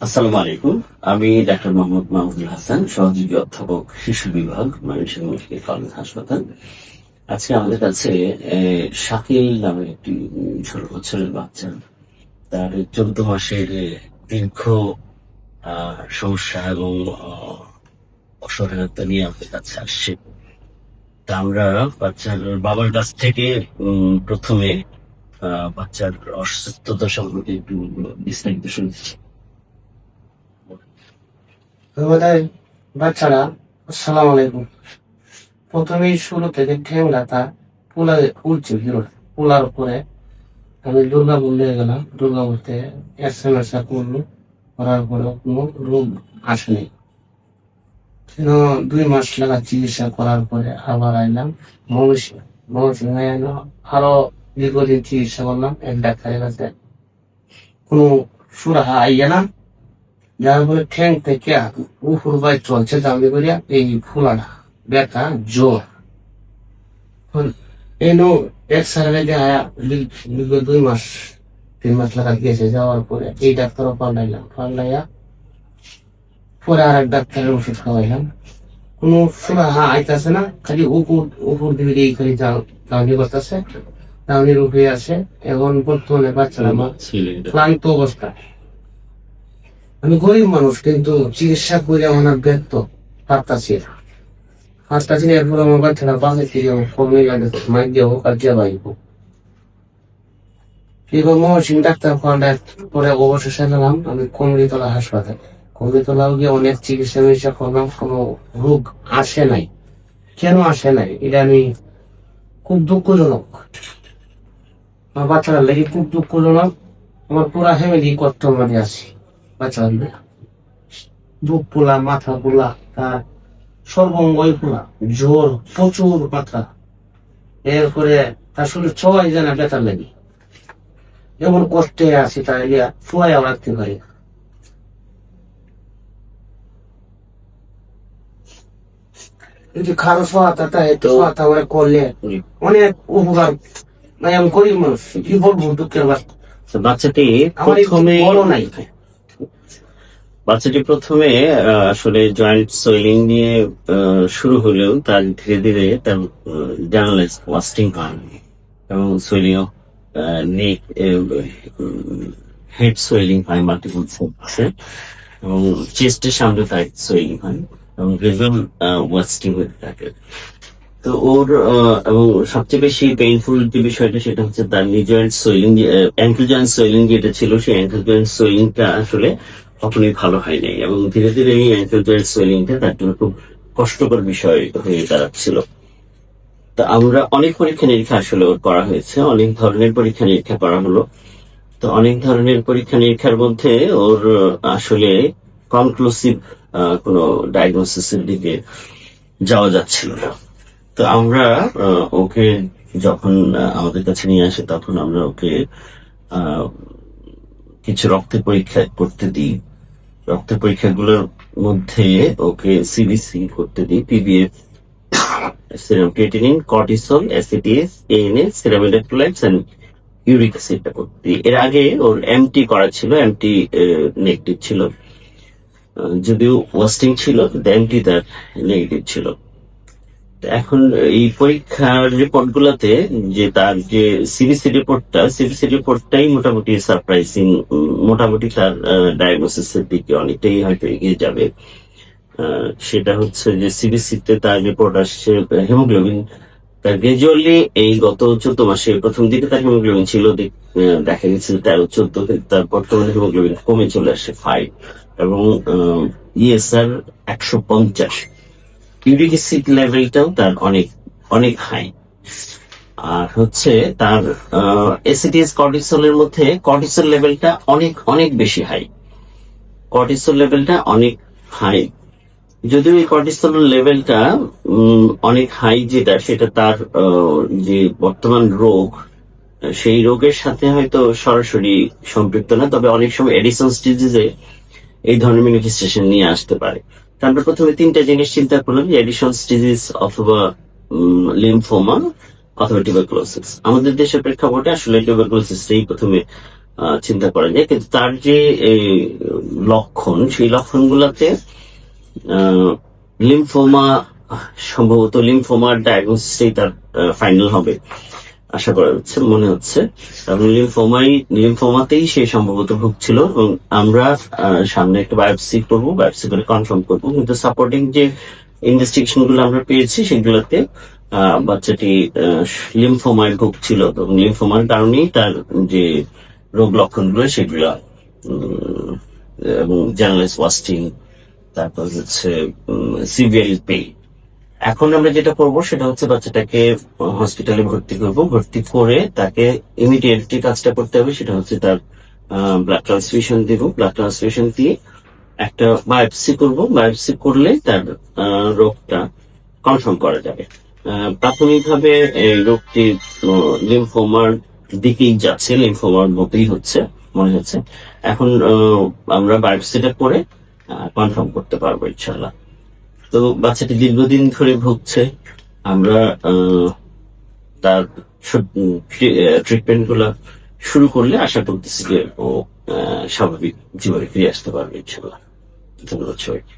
আসসালামু আলাইকুম। আমি ডাক্তার মোহাম্মদ মাহমুদুল হাসান, সহযোগী অধ্যাপক, শিশু বিভাগ, ময়মনসিংহ মেডিকেল কলেজ হাসপাতাল। আজকে আমাদের কাছে শাকিল নামে একটি 16 বছরের বাচ্চা, তার 14 মাসের দীর্ঘ সমস্যা এবং অসহায়তা নিয়ে আমাদের কাছে আসছে। তা আমরা বাচ্চার বাবার কাছ থেকে প্রথমে বাচ্চার অসুস্থতা সম্পর্কে একটু বিস্তারিত শুনছি। আমাদের বাচ্চারা আসসালামু আলাইকুম। প্রথমেই শুরু থেকে ঠ্যাং ব্যথা উঠছে পুলার উপরে আমি দুর্গাপুর নিয়ে গেলাম। দুর্গাপুরতে এস করলো, করার পরে কোনো রোগ আসেনি। 2 মাস লাগা চিকিৎসা করার পরে আবার আইলাম ময়মনসিংহে এলো। আরো দীর্ঘদিন চিকিৎসা করলাম এক ডাক্তারের কাছে, কোনো সুরাহা আইয়া না। যার ফলে ঠ্যাং থেকে উপর বাই চলছে দামি করিয়া এই ফুলাটা ব্যথা জোর এনো এক্সরে দেয়া 2 মাস 3 মাস লাগা গেছে। যাওয়ার পরে এই ডাক্তারও পাল্টাইয়া পরে আর এক ডাক্তারের ওষুধ খাওয়াইলাম। কোনো সুরাহা আইতাছে না, খালি উপর উপর দিকে এই খালি দাউনি করতেছে, দাউনির উপরে আছে। এখন বর্তমানে বাচ্চারা আমার ক্লান্ত অবস্থা। আমি গরিব মানুষ, কিন্তু চিকিৎসা করে আমার ব্যর্থ পারতাছি না। এরপর আমার বাচ্চারা বাসে থেকে কমে গেলে মাইক দিয়ে হোক আর জেলাই হোক। এবার মহসিন ডাক্তার পরে অবশেষে গেলাম আমি কমরিতলা হাসপাতাল। কমরিতলাও গিয়ে অনেক চিকিৎসা করলাম, কোনো রোগ আসে নাই। কেন আসে নাই এটা আমি খুব দুঃখজনক, আমার বাচ্চারা লেগে খুব দুঃখজনক। আমার পুরা ফ্যামিলি কষ্ট মানে আছি। বাচ্চারা বুক পোলা, মাথা পোলা, তার সর্বঙ্গই পোলা, জ্বর প্রচুর মাত্রা। এরপরে তার শরীর সবাই জানা ব্যথা লেগে যেমন কষ্টে আছি, তাই সবাই রাখতে পারি। খারাপ সহায়তা আমরা করলে অনেক উপকার। মানে আমি গরিব মানুষ, কি বলবো, দুঃখের বাচ্চাটি আমার প্রথমে বড় নাই। বাচ্চাটি প্রথমে আসলে জয়েন্ট সোয়েলিং নিয়ে শুরু হলেও তার ধীরে ধীরে তার জার্নালাইজ ওয়াস্টিং হয় এবং swelling of neck, head swelling হয়, মাল্টিপল আছে এবং চেস্টের সামনে তার সোয়েলিং হয় এবং গ্রেজুয়াল ওয়াস্টিং হতে থাকে। তো ওর এবং সবচেয়ে বেশি পেইনফুল যে বিষয়টা সেটা হচ্ছে তার নি joint swelling, ankle joint swelling যেটা ছিল, সেই অ্যাঙ্কেল জয়েন্ট সোয়েলিংটা আসলে কখনোই ভালো হয় নাই এবং ধীরে ধীরে এই অ্যাঙ্কেল জয়েন্ট সোয়েলিংটা তার জন্য খুব কষ্টকর বিষয় হয়ে দাঁড়াচ্ছিল। তো আমরা অনেক পরীক্ষা নিরীক্ষা আসলে ওর করা হয়েছে, অনেক ধরনের পরীক্ষা নিরীক্ষা করা হলো। তো অনেক ধরনের পরীক্ষা নিরীক্ষার মধ্যে ওর আসলে কনক্লুসিভ কোনো ডায়াগনোসিসের দিকে যাওয়া যাচ্ছিল না। তো আমরা ওকে যখন আমাদের কাছে নিয়ে আসে তখন আমরা ওকে আহ, কিছু রক্তের পরীক্ষা করতে দিই। রক্তের পরীক্ষাগুলোর মধ্যে ওকে সিবিসি করতে দিই, পিবিএফ, সেরাম ক্রিয়েটিনিন, কর্টিসল, অ্যাসিটিএস, ANA, serum electrolytes and uric অ্যাসিডটা করতে দিই। এর আগে ওর এমটি করা ছিল, এমটি নেগেটিভ ছিল, যদিও ওয়াস্টিং ছিল কিন্তু এমটি তার নেগেটিভ ছিল। এখন এই পরীক্ষার রিপোর্ট গুলাতে যে তার যে সিবিসি রিপোর্টটাই মোটামুটি সারপ্রাইজিং, মোটামুটি তার ডায়াগনোসিস এর দিকে অনেকটাই হয়তো এগিয়ে যাবে। সেটা হচ্ছে যে সিবিসিতে তার রিপোর্ট আসছে হিমোগ্লোবিন তার গ্রাজুয়ালি এই গত 14 মাসে প্রথম দিকে তার হিমোগ্লোবিন ছিল দেখা গেছিল 13-14, তার বর্তমানে হিমোগ্লোবিন কমে চলে আসে 5 এবং ইএসআর 150। ইউরিক অ্যাসিড লেভেলটাও তার অনেক অনেক হাই। আর হচ্ছে তার এসিটিএস কর্টিসলের মধ্যে কর্টিসল লেভেলটা অনেক অনেক বেশি হাই, কর্টিসল লেভেলটা অনেক হাই। যদিও এই কর্টিসল লেভেলটা অনেক হাই, যেটা সেটা তার যে বর্তমান রোগ সেই রোগের সাথে হয়তো সরাসরি সম্পৃক্ত না, তবে অনেক সময় এডিসনস ডিজিজে এই ধরনের ম্যানিফেস্টেশন নিয়ে আসতে পারে। আমরা প্রথমে 3টা জিনিস চিন্তা করলাম, যে এডিসনস ডিজিজ অথবা লিম্ফোমা অথবা টিউবারকুলোসিস। আমাদের দেশের প্রেক্ষাপটে আসলে টিউবারকুলোসিসটাই প্রথমে চিন্তা করা যায়, কিন্তু তার যে এই, লক্ষণ, সেই লক্ষণগুলোতে লিম্ফোমা, সম্ভবত লিম্ফোমার ডায়াগনোসিসই তার ফাইনাল হবে আশা করা যাচ্ছে, মনে হচ্ছে। কারণ লিম্ফোমাতেই সে সম্ভবত ভুগছিল, এবং আমরা সামনে একটা বায়োপসি করবো, বায়োপসি করে কনফার্ম করবো। কিন্তু সাপোর্টিং যে ইনভেস্টিগেশন গুলো আমরা পেয়েছি সেগুলোতে বাচ্চাটি লিম্ফোমায় ভুগছিল, এবং লিম্ফোমার কারণেই তার যে রোগ লক্ষণগুলো সেগুলো, এবং জার্নালাইজ ওয়াস্টিং, তারপর হচ্ছে সিভিয়ার পেইন। এখন আমরা যেটা করব সেটা হচ্ছে বাচ্চাটাকে হসপিটালে ভর্তি করব, ভর্তি করে তাকে ইমিডিয়েটলি কাজটা করতে হবে, সেটা হচ্ছে তার ব্লাড ট্রান্সফিউশন দিব। ব্লাড ট্রান্সফিউশন দিয়ে একটা বায়োপসি করব, বায়োপসি করলে তার রোগটা কনফার্ম করা যাবে। প্রাথমিকভাবে এই রোগটি লিম্ফোমার দিকেই যাচ্ছে, লিম্ফোমার মতোই হচ্ছে মনে হচ্ছে। এখন আমরা বায়োপসিটা করে কনফার্ম করতে পারবো ইনশাল্লাহ। তো বাচ্চাটি দীর্ঘদিন ধরে ভুগছে, আমরা তার ট্রিটমেন্ট গুলা শুরু করলে আশা করতেছি যে ও স্বাভাবিক জীবনে ফিরে আসতে পারবে ইনশাল্লাহ। ধন্যবাদ সবাইকে।